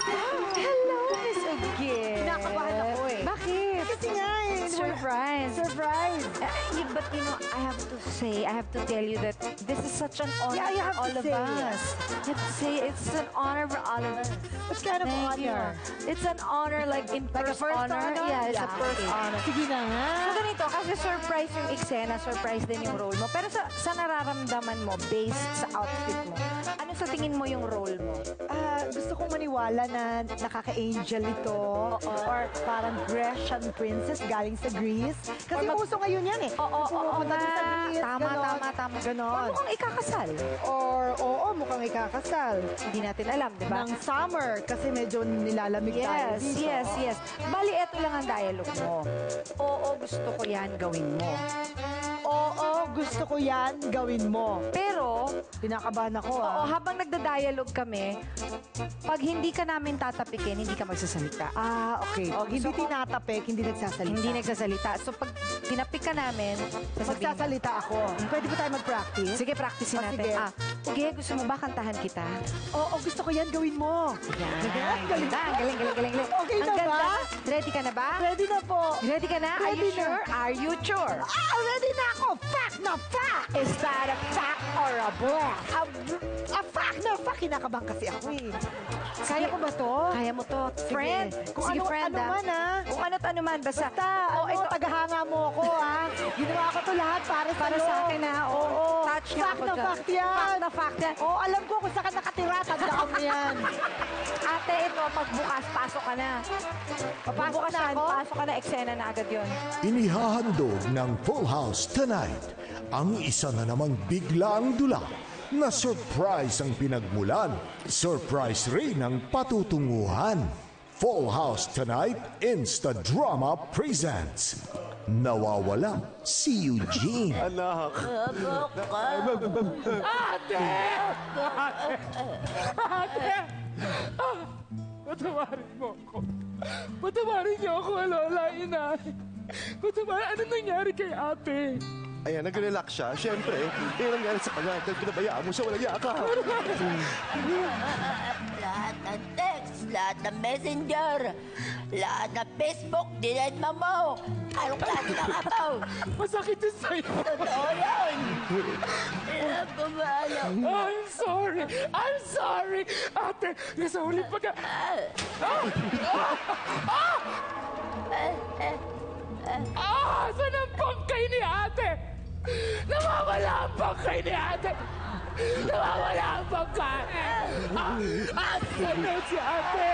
Hello, Miss Ugin. Kinakabahan ako eh. Bakit? Kasi nga eh. Surprise. Surprise. But you know, I have to tell you that this is such an honor Yeah, you have for all to of say us. You have to say it's an honor for all of us. What kind of Thank you. honor? It's an honor like in Like a first first honor. honor? Yeah, it's a Yeah, first okay. honor. Sige na nga. So ganito, kasi surprise yung eksena, surprise din yung role mo. Pero sa nararamdaman mo, based sa outfit mo, ano sa tingin mo yung role mo? Gusto kong maniwala na nakaka-angel ito. Or parang Grecian princess galing sa Greece. Kasi uso ngayon yan eh. Oo, Pumunta doon sa Greece. Tama, ganon. tama. Ganon. Or mukhang ikakasal. Or, oo, mukhang ikakasal. Hindi natin alam, di ba? Ng summer, kasi medyo nilalamig tayo dito. Yes. Bali, eto lang ang dialogue mo. Oo, gusto ko yan, gawin mo. Oo, gusto ko yan, gawin mo. Pero, Pinakabahan ako oo, ah. habang nagda-dialogue kami, pag hindi ka namin tatapikin, hindi ka magsasalita. Okay. Oh, Hindi gusto ko- tinatapik, hindi nagsasalita. Hindi nagsasalita. So, pag tinapik ka namin, sasabihin mo. Magsasalita ako. Pwede ba tayo mag-practice? Sige, practicein natin. sige. Okay, gusto mo ba kantahan kita? Oo, gusto ko yan, gawin mo. Yan. Galing. Galing. Okay Ang na ganda. ba? Ready ka na ba? Ready na po. Ready ka na? Are Ready you na. sure? Are you sure? Ready na ako. Fact na fact. Is that a fact or a bluff? Fact na fact. Kinakabahan kasi ako eh. Kaya ko ba to? Kaya mo to. Friend. Kung Sige, ano, friend, ano ah. man ah. Kung ano't ano man, basta. Basta, Oh, ito. tagahanga mo ako ah. Ginawa ko to lahat para Para sa'yo. sa akin na. Oo. Touch nga Fact ako na dyan. fact yan. Fact na fact yan. Oo, alam ko kung saan ka nakatira. Tandaan mo yan. Ate, ito, pagbukas, pasok ka na. Papasok na Bukasan, ako? pasok ka na, eksena na agad yun. Inihahandog ng Full House tonight ang isa na namang biglaang dula na surprise ang pinagmulan. Surprise rin ang patutunguhan. Full House tonight, Insta Drama presents Nawawala si Eugene. Anak. Patawarin mo ako. Patawarin niyo ako, Lola, Inay. Patawarin, ano nangyari kay ate? Ayan, nag-relax siya. Siyempre, yung nangyari sa kanya, dahil pinabayaan mo siya, walang yakap. Lahat ng text, lahat ng messenger, lahat ng Facebook, dined mo. Anong klase ng account? Masakit yun sa'yo. Totoo yun. I'm sorry. I'm sorry. Ate, nasa huli pagka... Saan ang bangkay ni ate? Nawawala ang bangkay ni ate. Nawawala ang bangkay. Asan na si ate?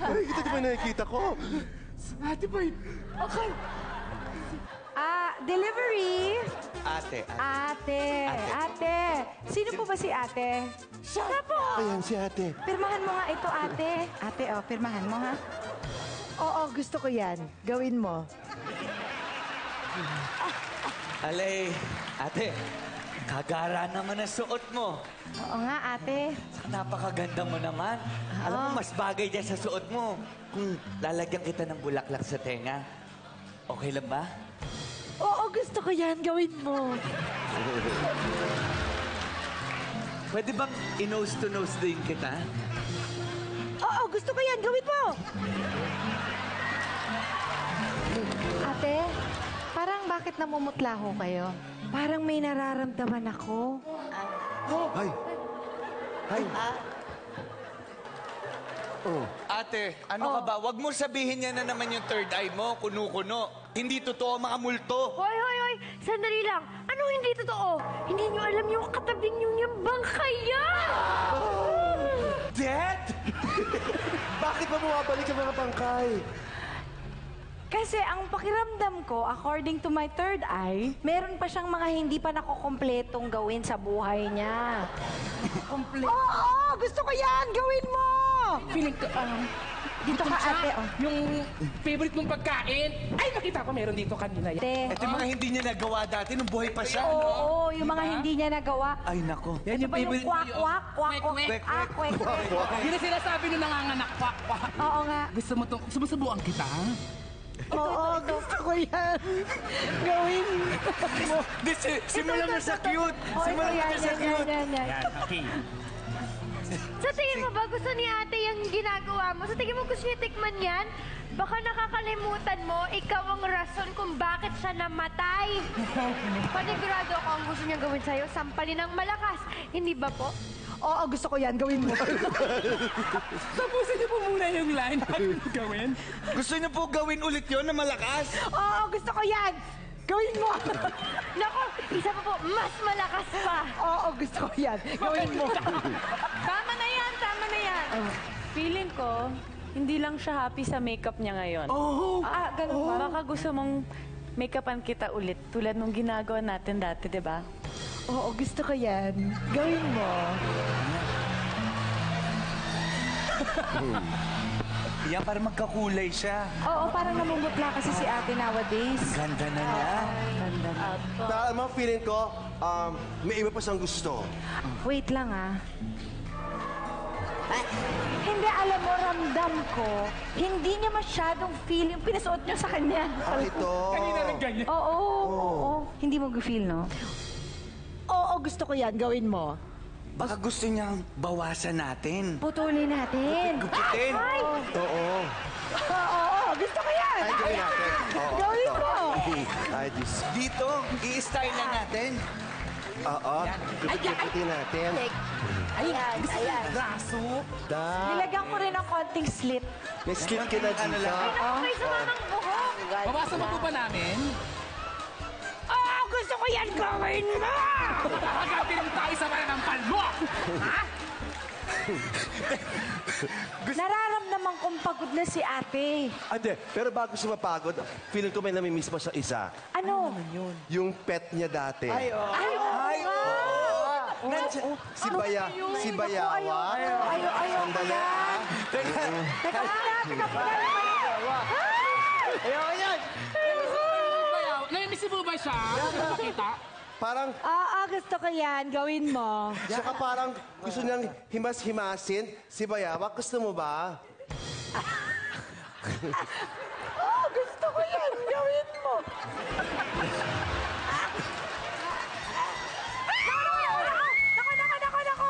Ay, kita di ba nakikita ko? Ate Boy, akal. Delivery. Ate, Ate. Sino po ba si ate? Siya po. Ayan si ate. Pirmahan mo nga ito, ate. Ate, pirmahan mo, ha? Oo, gusto ko yan. Gawin mo. Alay, ate, kagara naman ang suot mo. Oo nga, ate. Saka napakaganda mo naman. Alam mo, mas bagay dyan sa suot mo. Kung lalagyan kita ng bulaklak sa tenga, okay lang ba? Oo, gusto ko yan. Gawin mo. Pwede bang i-nose to nose din kita? Oo, gusto ko yan. Gawin mo. Ate, parang bakit namumutla ho kayo? Parang may nararamdaman ako. Ay. Ay. Ate, ano ka ba? Huwag mo sabihin niya na naman yung third eye mo, kuno-kuno. Hindi totoo mga multo. Hoy! Sandali lang. Anong hindi totoo? Hindi niyo alam yung katabi niyo yung bangkay yan! Dead? Bakit ba bumabalik ang mga bangkay? Kasi ang pakiramdam ko, according to my third eye, meron pa siyang mga hindi pa nakukompletong gawin sa buhay niya. Oo, gusto ko yan. Gawin mo. Feeling ko, Dito ka, ate, oh. Yung favorite mong pagkain. Ay, nakita ko meron dito kanina. Ate. Ito yung mga hindi niya nagawa dati nung buhay pa siya. Oo, yung mga hindi niya nagawa. Ay, nako. Yan Ito yung ba yung favorite mo. kwak-kwak? Kwek-kwek. Kwek-kwek. Yun ang sinasabi nung nanganganak. Kwak-kwak. Oo nga. Gusto mo itong, sumusubuan kita? Oo, gusto ko yan. Gawin. mo. Simulan mo sa cute. Simulan mo sa cute. Yan, okay. Sa tingin mo ba gusto ni ate yung ginagawa mo? Sa tingin mo gusto niya tikman yan? Baka nakakalimutan mo, ikaw ang rason kung bakit siya namatay. Panigurado ako ang gusto niya gawin sa'yo, sampalin ng malakas. Hindi ba po? Oo, gusto ko yan. Gawin mo. Tapusin niyo po muna yung line natin gawin. Gusto niyo po gawin ulit yon na malakas? Oo, gusto ko yan. Gawin mo. Nako, isa pa po, mas malakas pa. Oo, gusto ko yan. Gawin mo. Tama na yan, tama na yan. Feeling ko, hindi lang siya happy sa makeup niya ngayon. Ganun ba? Baka gusto mong make-upan kita ulit tulad nung ginagawa natin dati, di ba? Oo, gusto ko yan. Gawin mo. Yan, para magkakulay siya. Oo, parang namumutla kasi si ate nowadays. Ganda na niya. Ganda na. Alam mo, feeling ko, may iba pa siyang gusto. Wait lang Hindi, alam mo, ramdam ko, hindi niya masyadong feel yung pinasuot niyo sa kanya. Ito. Kanina rin ganyan. Oo. Hindi mo feel, no? Oo, gusto ko yan. Gawin mo. Baka gusto niyang bawasan natin. Putulin natin. Gupitin. Oo. Oo, gusto ko yan. Ay, gawin natin. Oo. Gawin mo. Ay, Diyos. Dito, i-style na natin. Oo. Gupitin natin. Ayan, ayan. Braso. Nilagyan ko rin ng konting slit. May slip ka na Ano dito. lang? May sama ng buhok. Bawasan mo po ba namin? Gusto ko yan gawin mo! Pagkapiling tayo sa mananampal mo! Ha? Nararamdaman kong pagod na si ate. Ande, pero bago siya mapagod, feeling ko may namimiss pa sa isa. Ano? Yung pet niya dati. Ay, Si Bayawa. Ayaw. Sandali. Teka muna. Ayaw yan! Namimiss mo ba siya? Makita? Parang, Oo, gusto ko yan. Gawin mo. saka parang gusto niyang himas-himasin. Si Bayawa, gusto mo ba? Oo, gusto ko yan. Gawin mo. Nako.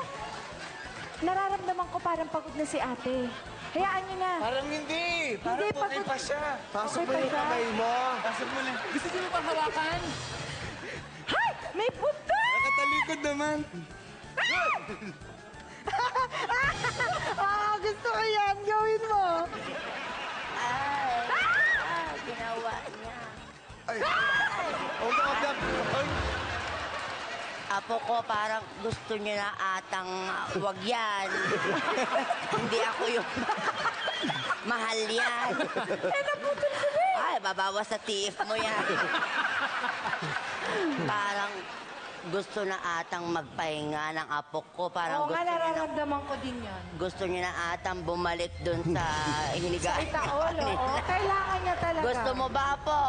Nararamdaman ko parang pagod na si ate. Hayaan niyo na. Parang hindi. Parang Hindi, okay pagod. pa siya. Pasok mo Okay pa yung siya. kamay mo. Pasok mo lang. Gusto niyo ba hawakan? Hay! May punta! Nakatalikod naman. Oo, gusto ko yan. Gawin mo. Ginawa niya. Ay, Apo ko parang gusto niya na atang wag yan. Hindi ako yung mahal yan. Naputol ko na Ay, babawas sa tiif mo yan. Parang gusto na atang magpahinga ng apo ko. Parang Oo nga, nararamdaman ko din yun. gusto niya na atang bumalik dun sa hinigaan. Itaol, oo. Kailangan niya talaga. Gusto mo ba, Apo?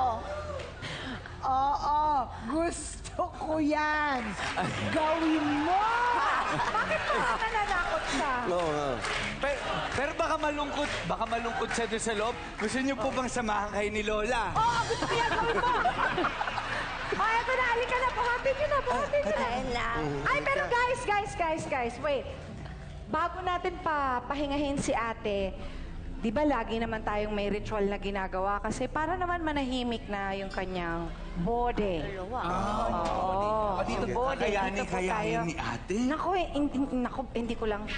Oo, gusto ko yan. Gawin mo. Bakit parang nananakot siya? Pero baka malungkot siya doon sa loob. Gusto niyo po bang samahan kayo ni Lola? Oo, gusto ko yan. Gawin mo. Ay, ito na. Halika na. Buhatin niyo na. Ayun lang. Ay, pero guys, wait. Bago natin pahingahin si ate, di ba lagi naman tayong may ritual na ginagawa kasi para naman manahimik na yung kanyang body. Oo. Dito yung body. kakayanin Dito po tayo. ni ate? Naku, hindi ko lang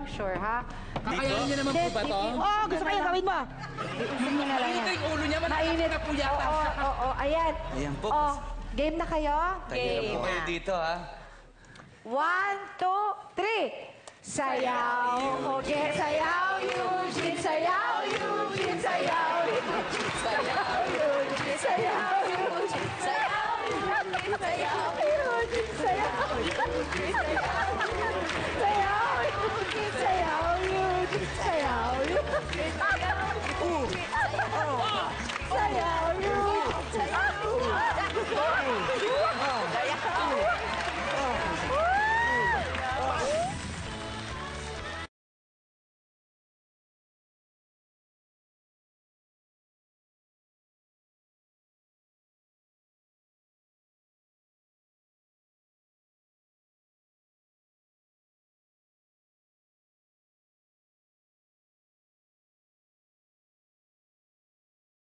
sure. Ha? Kakayanin niya naman po ba to? Oo, gusto ko yan. Gawin mo. Iusin mo na lang Mainit yan. yung ulo niya. Mainit na po yata siya. Oo, ayan. Ayan po. Oh, game na kayo? Tayo po kayo dito, ha? 1, 2, 3. Sayaw, oge, sayaw, Eugene, sayaw, Eugene, sayaw, Eugene, sayaw, Eugene, sayaw, Eugene, sayaw, Eugene, sayaw, Eugene, sayaw, Eugene, sayaw,